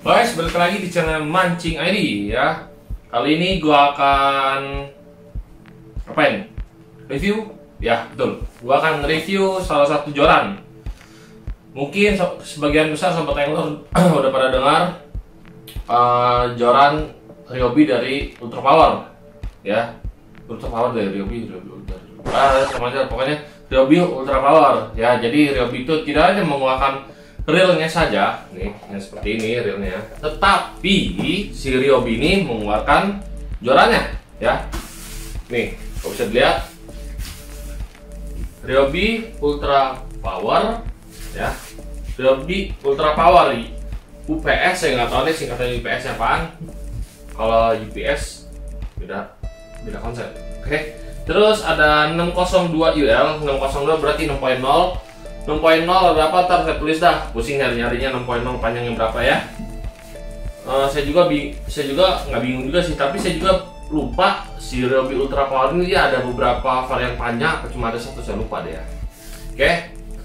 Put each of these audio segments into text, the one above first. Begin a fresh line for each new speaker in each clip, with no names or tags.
Guys, balik lagi di channel Mancing ID ya. Kali ini gua akan apain? Review? Ya, betul. Gua akan review salah satu joran. Mungkin sebagian besar sobat angler udah pada dengar joran Ryobi dari Ultra Power. Ya. Ultra Power dari Ryobi, sama aja pokoknya Ryobi Ultra Power. Ya, jadi Ryobi itu tidak hanya mengeluarkan reelnya saja, nih yang seperti ini reelnya, tetapi si Ryobi ini mengeluarkan jorannya, ya. Nih, kalau bisa dilihat, Ryobi Ultra Power, ya. Ryobi Ultra Power UPS, saya nggak tahu nih singkatan UPS apaan. Kalau UPS beda konsep. Oke. Terus ada 602 UL, 602 berarti 6.0. 6.0 ada apa? Ntar saya tulis dah. Pusing nyari-nyarinya 6.0 panjangnya berapa ya? Saya juga nggak bingung juga sih, tapi saya juga lupa si Ryobi Ultra Power ini dia ada beberapa varian panjang, atau cuma ada satu saya lupa deh ya. Oke.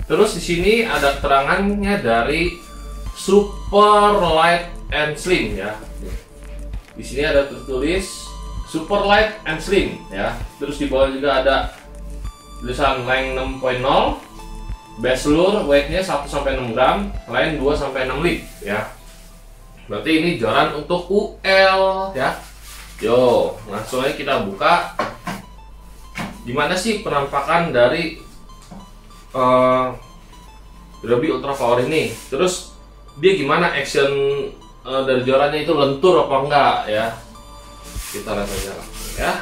Terus di sini ada keterangannya dari Super Light and Slim ya. Di sini ada tertulis Super Light and Slim ya. Terus di bawah juga ada tulisan length 6.0. Base lure weightnya 1-6 gram, line 2-6 lit ya. Berarti ini joran untuk UL ya. Yo, langsung aja kita buka. Gimana sih penampakan dari Ryobi Ultra Power ini? Terus dia gimana action dari jorannya itu, lentur apa enggak ya? Kita lihat aja ya.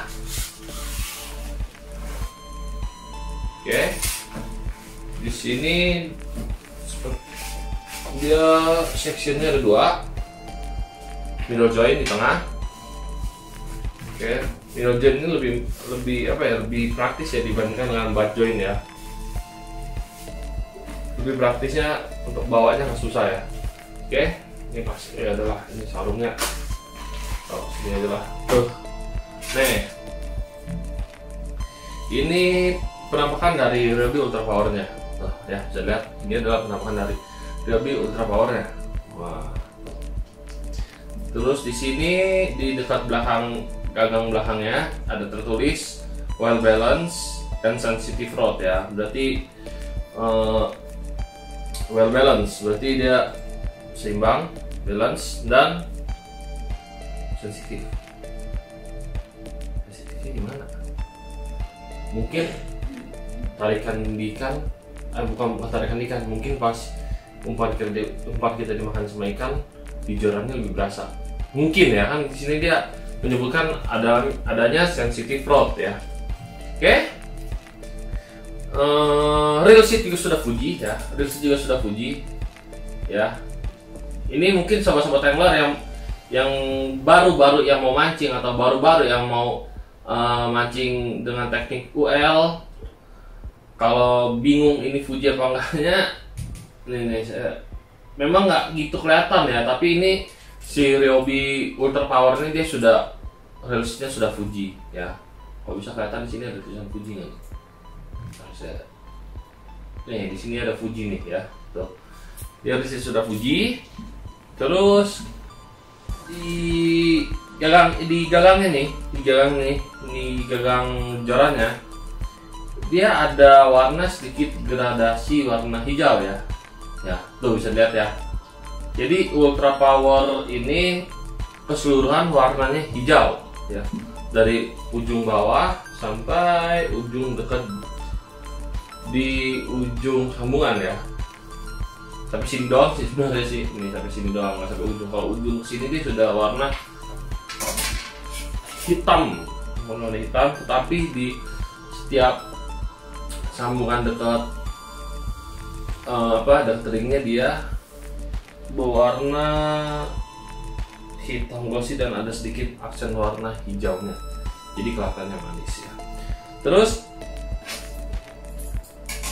Oke. Di sini dia sectionnya ada dua, middle joint di tengah. Oke, middle joint ini lebih apa ya, lebih praktis ya dibandingkan dengan butt joint ya. Lebih praktisnya untuk bawanya nggak susah ya. Oke, ini pas ya adalah ini sarungnya. Oh, sini aja lah. Nih, ini penampakan dari Ryobi Ultra Power-nya. Nah, ya bisa lihat ini adalah penampakan dari Ryobi Ultra Power-nya. Wah. Terus di sini di dekat belakang gagang belakangnya ada tertulis well balance and sensitive rod ya. Berarti well balance berarti dia seimbang, balance dan sensitif. Sensitifnya gimana? Mungkin tarikan ikan, bukan tarikan ikan, mungkin pas umpan kita dimakan sama ikan, di jorannya lebih berasa. Mungkin ya kan, di sini dia menyebutkan adanya sensitive rod ya. Oke. Reel sheet juga sudah Fuji ya, reel sheet juga sudah Fuji ya. Ini mungkin sobat-sobat angler yang baru-baru yang mau mancing atau baru-baru yang mau mancing dengan teknik UL, kalau bingung ini Fuji apa enggaknya, nih memang nggak gitu kelihatan ya, tapi ini si Ryobi Ultra Power ini dia sudah release-nya sudah Fuji ya. Kalau bisa kelihatan di sini ada tulisan Fuji nggak? Nih di sini ada Fuji nih ya, tuh dia release sudah Fuji. Terus di gagangnya nih, ini gagang jorannya, dia ada warna sedikit gradasi warna hijau ya. Ya, tuh bisa lihat ya. Jadi Ultra Power ini keseluruhan warnanya hijau ya. Dari ujung bawah sampai ujung dekat di ujung sambungan ya. Tapi sini doang sih sebenarnya sih. Ini sampai sini doang, nggak sampai ujung. Kalau ujung sini dia sudah warna hitam, warna hitam, tetapi di setiap sambungan dekat dekat ringnya dia berwarna hitam glossy dan ada sedikit aksen warna hijaunya, jadi kelihatannya manis ya. Terus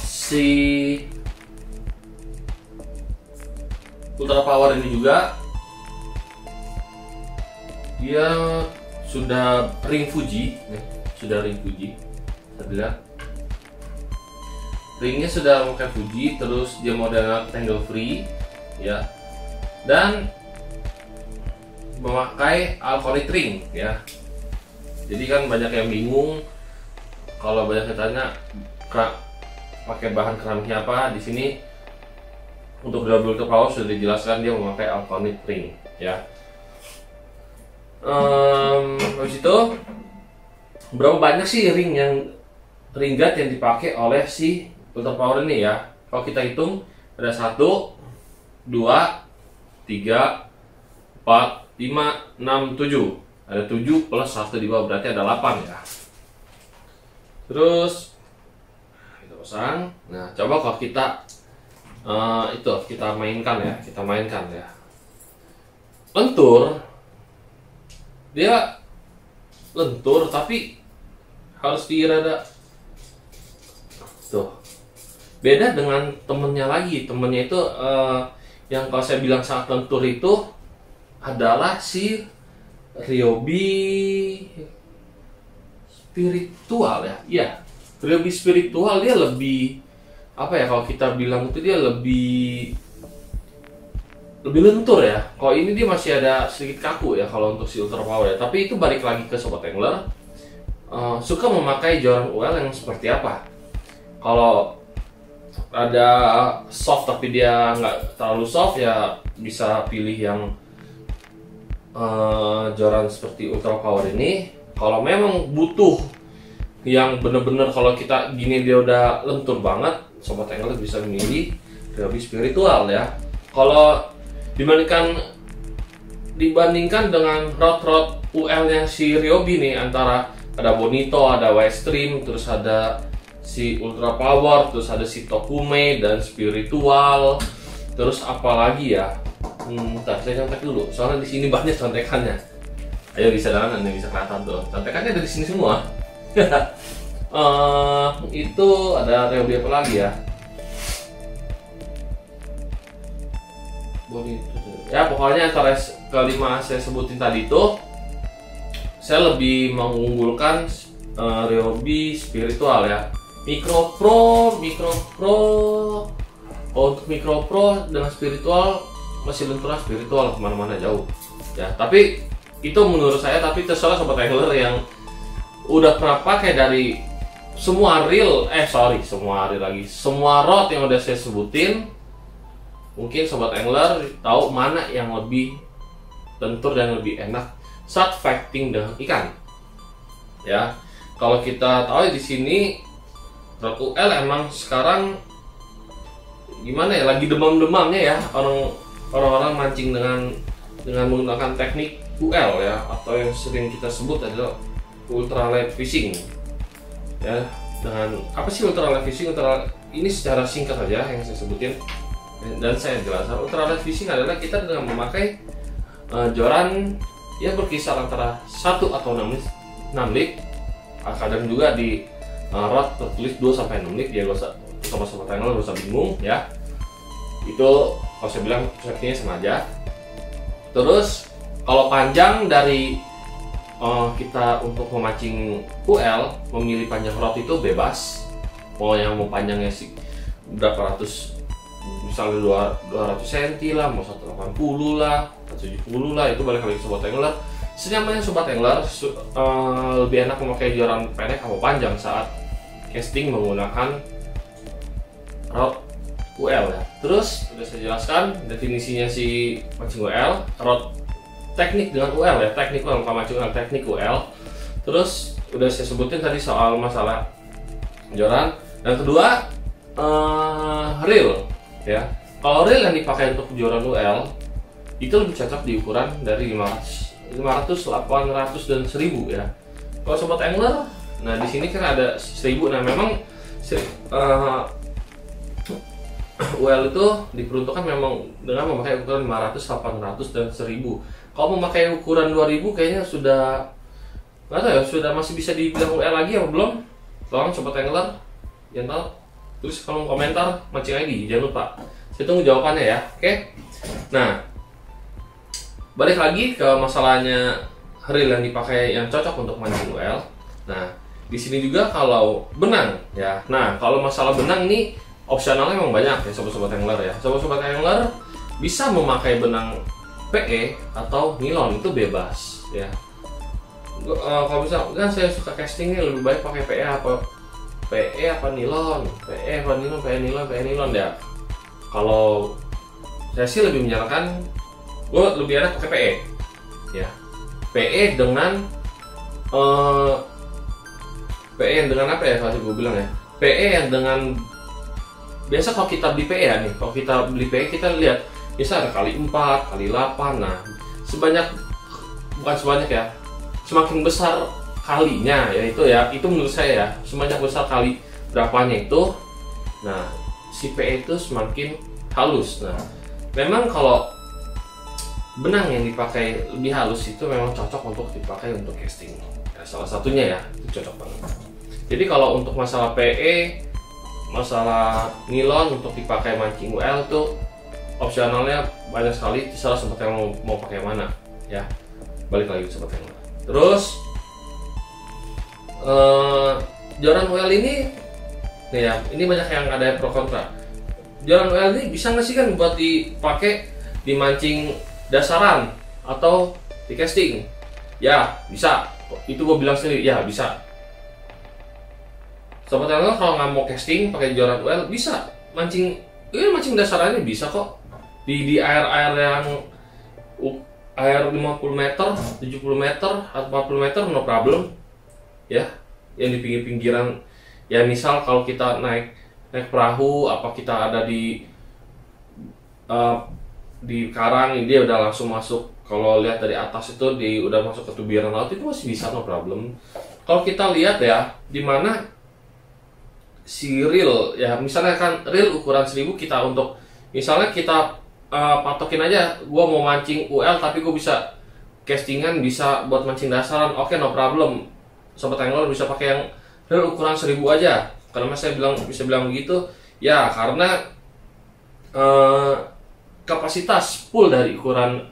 si Ultra Power ini juga dia sudah ring Fuji nih, sudah ring Fuji. Kita lihat ringnya sudah pakai Fuji, terus dia modelnya tangle free ya. Dan memakai Alkolit ring ya. Jadi kan banyak yang bingung kalau banyak yang tanya Kak pakai bahan keramiknya apa. Di sini untuk double power sudah dijelaskan dia memakai Alkolit ring ya. Habis itu berapa banyak sih ring guard yang dipakai oleh si Ultra Power ini ya? Kalau kita hitung ada 1, 2, 3, 4, 5, 6, 7. Ada 7 plus 1 di bawah, berarti ada 8 ya. Terus kita pasang. Nah, coba kalau kita kita mainkan ya, lentur. Dia lentur tapi harus dirada tuh. Beda dengan temennya lagi. Temennya itu yang kalau saya bilang sangat lentur itu adalah si Ryobi spiritual ya. Iya, Ryobi spiritual dia lebih apa ya, kalau kita bilang itu dia lebih lentur ya. Kalau ini dia masih ada sedikit kaku ya kalau untuk si Ultra Power ya. Tapi itu balik lagi ke Sobat Angler, suka memakai joran UL yang seperti apa. Kalau ada soft tapi dia nggak terlalu soft ya bisa pilih yang joran seperti Ultra Power ini. Kalau memang butuh yang bener-bener kalau kita gini dia udah lentur banget, Sobat Angler bisa memilih Ryobi spiritual ya. Kalau dibandingkan dengan rod UL nya si Ryobi nih, antara ada Bonito, ada Westream, terus ada si Ultra Power, terus ada si Tokume dan spiritual, terus apalagi ya. Bentar, saya contek dulu. Soalnya di sini banyak contekannya. Ayo bisa jalan, nih bisa kelihatan tuh. Contekannya dari sini semua. Itu ada Ryobi apa lagi ya? Ya pokoknya antara kelima saya sebutin tadi itu, saya lebih mengunggulkan Ryobi spiritual ya. Micro Pro. Untuk Micro Pro dengan spiritual masih lenturan spiritual kemana-mana jauh ya. Tapi itu menurut saya, tapi terserah Sobat Angler yang udah pernah pakai dari semua rod yang udah saya sebutin. Mungkin Sobat Angler tahu mana yang lebih lentur dan lebih enak saat fighting dengan ikan ya. Kalau kita tahu di sini rod UL emang sekarang gimana ya, lagi demam-demamnya ya orang-orang mancing dengan menggunakan teknik UL ya, atau yang sering kita sebut adalah ultralight fishing ya. Dengan apa sih ultralight fishing? Ini secara singkat saja yang saya sebutin dan saya jelaskan. Ultralight fishing adalah kita dengan memakai joran yang berkisar antara 1 atau 6 lik. Kadang juga di rod tertulis 2-6 lik ya, gak usah Sobat Angler gak usah bingung ya. Itu kalau saya bilang safety-nya sengaja. Terus kalau panjang dari kita untuk memancing UL, memilih panjang rod itu bebas. Mau panjangnya sih berapa ratus, misalnya 200 cm lah, mau 180 lah, 170 lah, itu balik lagi Sobat Angler. Senyamannya Sobat Angler, lebih enak memakai joran pendek atau panjang saat casting menggunakan rod UL ya. Terus udah saya jelaskan definisinya si mancing UL, rod teknik dengan UL ya, teknik UL, bukan mancing UL, teknik UL. Terus udah saya sebutin tadi soal masalah joran. Dan kedua, reel ya. Kalau reel yang dipakai untuk joran UL itu lebih cocok di ukuran dari 500, 800 dan 1000 ya. Kalau Sobat Angler, nah di sini kan ada 1000. Nah memang UL itu diperuntukkan memang dengan memakai ukuran 500, 800 dan 1000. Kalau memakai ukuran 2000 kayaknya sudah nggak tahu ya, sudah masih bisa dibilang UL lagi apa belum? Tolong Sobat Angler yang tahu tulis kolom komentar mancing ID, jangan lupa. Saya tunggu jawabannya ya. Oke. Nah, balik lagi ke masalahnya reel yang dipakai yang cocok untuk mancing UL. Nah, di sini juga kalau benang ya. Nah, kalau masalah benang ini opsionalnya memang banyak ya Sobat-Sobat Angler ya. Sobat-Sobat Angler bisa memakai benang PE atau nilon itu bebas ya. Kalau misalnya kan saya suka castingnya lebih baik pakai PE apa nilon, PE apa nilon, PE nilon ya. Kalau saya sih lebih menyarankan, gue lebih enak pakai PE ya. PE dengan PE yang dengan apa ya, kalau gue bilang ya, PE yang dengan biasa kalau kita beli PE ya nih, kalau kita beli PE kita lihat bisa ada kali 4, kali 8. Nah, bukan sebanyak ya, semakin besar kalinya ya itu menurut saya ya, semakin besar kali berapanya itu, nah si PE itu semakin halus. Nah, memang kalau benang yang dipakai lebih halus itu memang cocok untuk dipakai untuk casting ya, salah satunya ya itu cocok banget. Jadi kalau untuk masalah PE, masalah nilon untuk dipakai mancing UL tuh opsionalnya banyak sekali, terserah sobat yang mau pakai mana ya. Balik lagi sobat yang terus joran UL ini nih ya, ini banyak yang ada pro kontra. Joran UL ini bisa nggak sih kan buat dipakai di mancing dasaran atau di casting? Ya bisa, itu gue bilang sendiri ya bisa. Sobat angler kalau nggak mau casting pakai joran UL bisa mancing, mancing dasarannya bisa kok di air yang air 50 meter, 70 meter, atau 40 meter no problem ya. Yang di pinggir-pinggiran ya, misal kalau kita naik perahu apa kita ada di karang, dia udah langsung masuk. Kalau lihat dari atas itu udah masuk ke tubiran laut, itu masih bisa no problem. Kalau kita lihat ya di mana si reel ya, misalnya kan reel ukuran 1000 kita untuk misalnya kita patokin aja, gua mau mancing UL tapi gue bisa castingan, bisa buat mancing dasaran, oke no problem. Sobat angler bisa pakai yang reel ukuran 1000 aja. Kenapa saya bisa bilang begitu? Ya karena kapasitas pool dari ukuran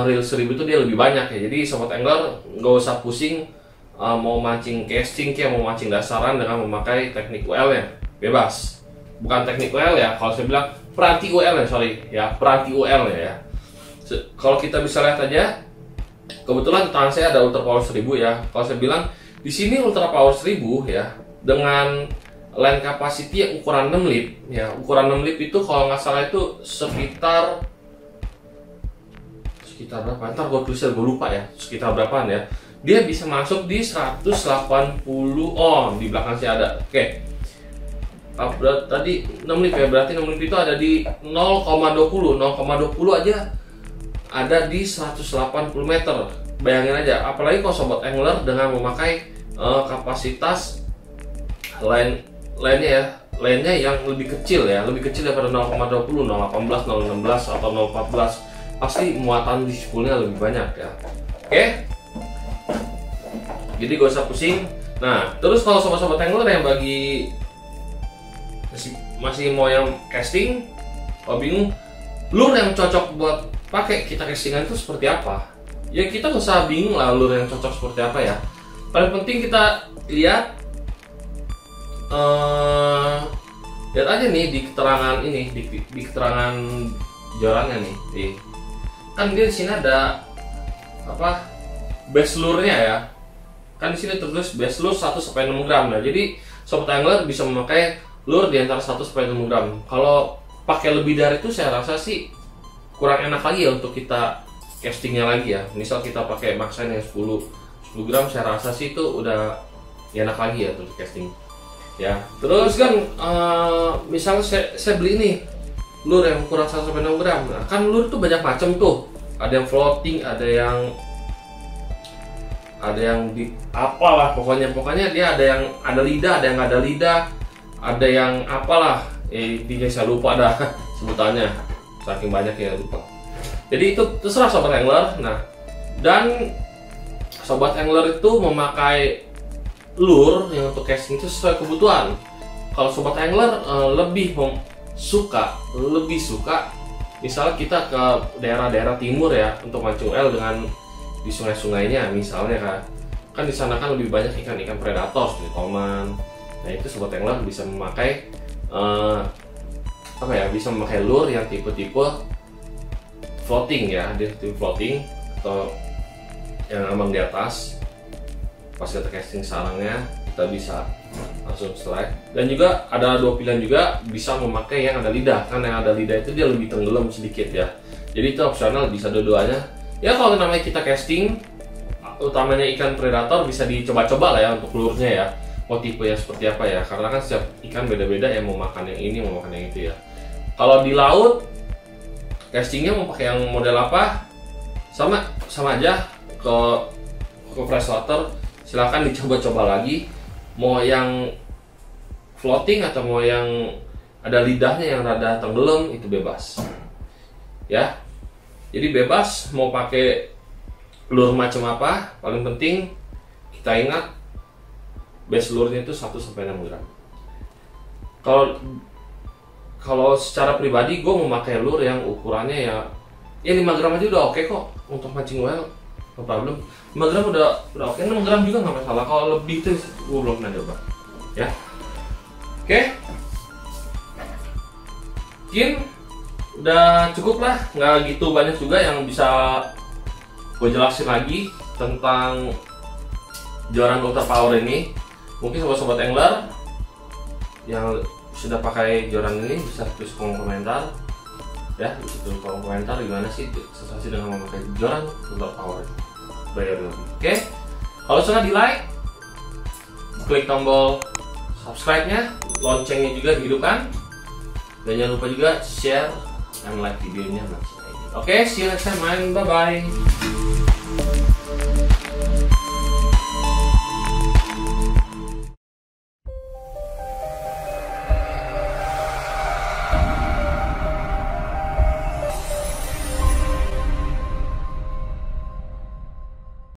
reel 1000 itu dia lebih banyak ya. Jadi sobat angler nggak usah pusing mau mancing casting kayak mau mancing dasaran dengan memakai teknik UL ya, bebas. Bukan teknik UL ya, kalau saya bilang peranti UL ya, peranti UL ya. Kalau kita bisa lihat aja, kebetulan di tangan saya ada Ultra Power 1000 ya. Kalau saya bilang di sini Ultra Power 1000 ya dengan line capacity yang ukuran 6 lip ya. Ukuran 6 lip itu kalau nggak salah itu sekitar berapa? Ntar gue tulisnya, gue lupa ya, sekitar berapaan ya. Dia bisa masuk di 180. Oh, di belakang saya ada. Oke. Tadi 6 lip ya, berarti 6 lip itu ada di 0,20 aja ada di 180 meter. Bayangin aja, apalagi kalau sobat angler dengan memakai kapasitas lainnya yang lebih kecil ya, lebih kecil daripada 0,20, 0,18, 0,16 atau 0,14, pasti muatan di spoolnya lebih banyak ya. Oke, jadi gak usah pusing. Nah, terus kalau sobat-sobat angler yang masih mau yang casting, kalau bingung lure yang cocok buat pakai kita castingan itu seperti apa, ya kita gak usah bingung lah lure yang cocok seperti apa ya. Paling penting kita lihat aja nih di keterangan ini, di keterangan jorannya nih, kan dia di sini ada apa, base lure-nya ya. Kan di sini tertulis base lure 1 sampai 6 gram. Nah, jadi sobat angler bisa memakai lure di antara 1 sampai 6 gram. Kalau pakai lebih dari itu saya rasa sih kurang enak lagi ya untuk kita castingnya lagi ya. Misal kita pakai maksain yang 10 gram, saya rasa sih itu udah enak lagi ya untuk casting. Ya, terus kan misalnya saya beli ini lure yang ukuran 1 sampai 6 gram. Nah, kan lure tuh banyak macam tuh. Ada yang floating, ada yang di apalah, pokoknya dia ada yang ada lidah, ada yang nggak ada lidah, ada yang apalah, intinya saya lupa dah sebutannya, saking banyak ya lupa. Jadi itu terserah sobat angler. Nah, dan sobat angler itu memakai lure yang untuk casting itu sesuai kebutuhan. Kalau sobat angler lebih suka misalnya kita ke daerah-daerah timur ya untuk mancing UL dengan di sungai-sungainya misalnya kan di sana kan lebih banyak ikan-ikan predator seperti toman. Nah, itu sobat angler bisa memakai bisa memakai lure yang tipe-tipe floating ya, dia tim floating atau yang emang di atas. Pas kita casting sarangnya kita bisa langsung slide. Dan juga ada dua pilihan juga, bisa memakai yang ada lidah, karena yang ada lidah itu dia lebih tenggelam sedikit ya. Jadi itu opsional, bisa dua-duanya. Ya kalau namanya kita casting, utamanya ikan predator, bisa dicoba-coba lah ya untuk lurnya ya. Mau tipe yang seperti apa ya, karena kan setiap ikan beda-beda ya, mau makan yang ini, mau makan yang itu ya. Kalau di laut, castingnya mau pakai yang model apa? Sama aja ke freshwater. Silahkan dicoba-coba lagi, mau yang floating atau mau yang ada lidahnya yang rada tenggelam, itu bebas ya. Jadi bebas mau pakai lure macam apa, paling penting kita ingat base lure-nya itu 1-6 gram. Kalau secara pribadi gue mau pakai lure yang ukurannya ya 5 gram aja udah oke kok untuk mancing whale, no problem. 5 gram udah oke, 6 gram juga nggak masalah. Kalau lebih itu gue belum pernah coba ya. Oke, mungkin udah cukup lah, nggak gitu banyak juga yang bisa gue jelasin lagi tentang joran Ultra Power ini. Mungkin sobat-sobat angler yang sudah pakai joran ini bisa tulis kolom komentar ya, bisa tulis kolom komentar gimana sih sensasi dengan memakai joran Ultra Power ini. Oke, kalau suka di like, klik tombol subscribe-nya, loncengnya juga dihidupkan, dan jangan lupa juga share dan like videonya. Oke, see you next time, bye bye.